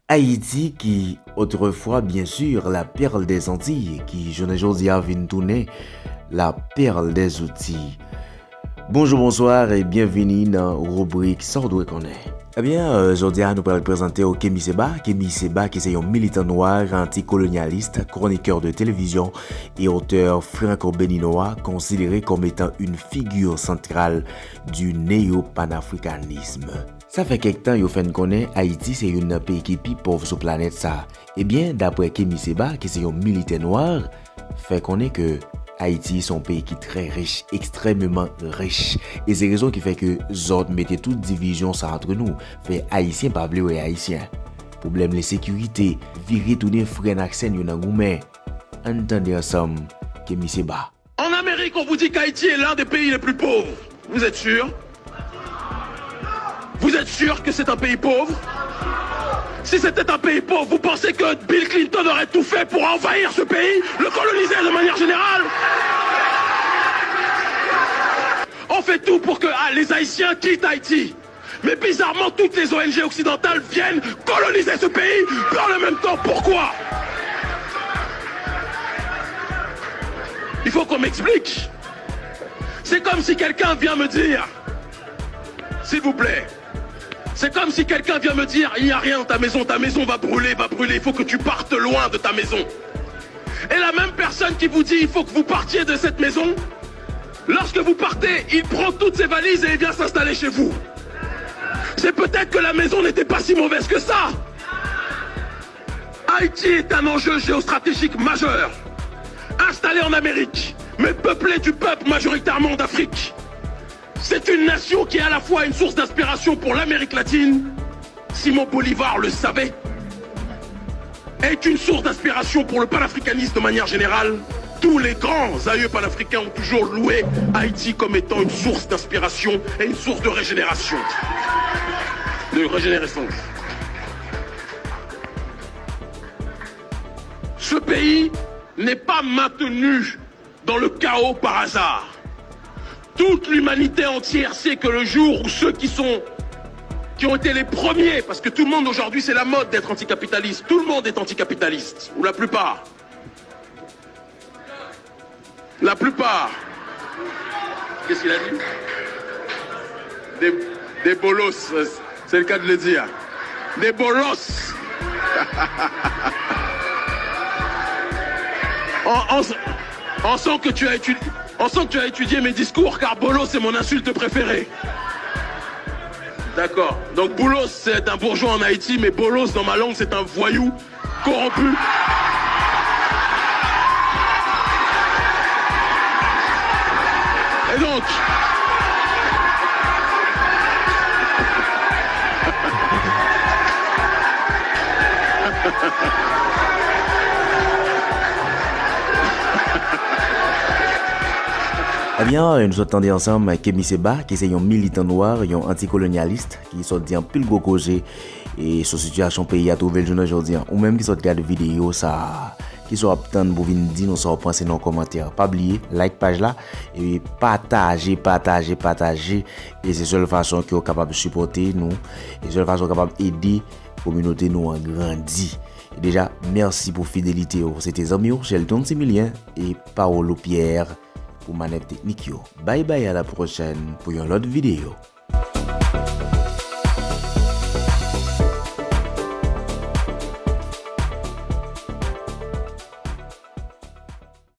Haïti qui, autrefois bien sûr, la perle des Antilles, qui, je ne j'ose dire, vient tourner la perle des outils. Bonjour, bonsoir et bienvenue dans la rubrique Sordoué qu'on est. Eh bien, aujourd'hui, nous allons présenter au Kémy Séba. Kémy Séba, qui est un militant noir, anticolonialiste, chroniqueur de télévision et auteur franco-béninois, considéré comme étant une figure centrale du néo-panafricanisme. Ça fait quelque temps, yo fait connaît Haïti, c'est un pays qui est plus pauvre sur la planète ça. Eh bien, d'après Kémy Séba, qui est un militant noir, fait connaît que Haïti, c'est un pays qui est très riche, extrêmement riche. Et c'est raison qui fait que Zod mettait toute division ça entre nous. Fait Haïtien pas bleu et Haïtien. Problème les sécurités, virer tourner frein accent yon nan goumen. Entendez ensemble, Kémy Séba. En Amérique, on vous dit qu'Haïti est l'un des pays les plus pauvres. Vous êtes sûr? Vous êtes sûr que c'est un pays pauvre? Si c'était un pays pauvre, vous pensez que Bill Clinton aurait tout fait pour envahir ce pays, le coloniser de manière générale? On fait tout pour que les Haïtiens quittent Haïti. Mais bizarrement, toutes les ONG occidentales viennent coloniser ce pays. Dans le même temps, pourquoi? Il faut qu'on m'explique. C'est comme si quelqu'un vient me dire, s'il vous plaît, c'est comme si quelqu'un vient me dire, il n'y a rien dans ta maison va brûler, il faut que tu partes loin de ta maison. Et la même personne qui vous dit, il faut que vous partiez de cette maison, lorsque vous partez, il prend toutes ses valises et il vient s'installer chez vous. C'est peut-être que la maison n'était pas si mauvaise que ça. Haïti est un enjeu géostratégique majeur, installé en Amérique, mais peuplé du peuple majoritairement d'Afrique. C'est une nation qui est à la fois une source d'inspiration pour l'Amérique latine, Simon Bolivar le savait, est une source d'inspiration pour le panafricanisme de manière générale. Tous les grands aïeux panafricains ont toujours loué Haïti comme étant une source d'inspiration et une source de régénération. Ce pays n'est pas maintenu dans le chaos par hasard. Toute l'humanité entière sait que le jour où ceux qui ont été les premiers, parce que tout le monde aujourd'hui c'est la mode d'être anticapitaliste, tout le monde est anticapitaliste, ou la plupart. La plupart. Qu'est-ce qu'il a dit? Des bolos, c'est le cas de le dire. Des bolos. On sent que tu as étudié mes discours, car bolos c'est mon insulte préférée. D'accord. Donc boulos c'est un bourgeois en Haïti, mais bolos dans ma langue c'est un voyou corrompu. Et donc... Eh bien, nous attendons ensemble Kémy Séba, qui est un militant noir, un anticolonialiste, qui sort dit en pile gros cause et sur situation pays à trouver le journal aujourd'hui, ou même qui sort regarder vidéo ça, qui soit obtenu pour venir dire nous ça penser dans les commentaires. Pas oublier like page là et partager et c'est la seule façon que vous capable de supporter nous et seule façon capable d'aider la communauté nous en grandir. Déjà, merci pour fidélité. C'était Zamio, Sheldon Similien et Paolo Pierre pour manette technique. Bye bye à la prochaine pour une autre vidéo.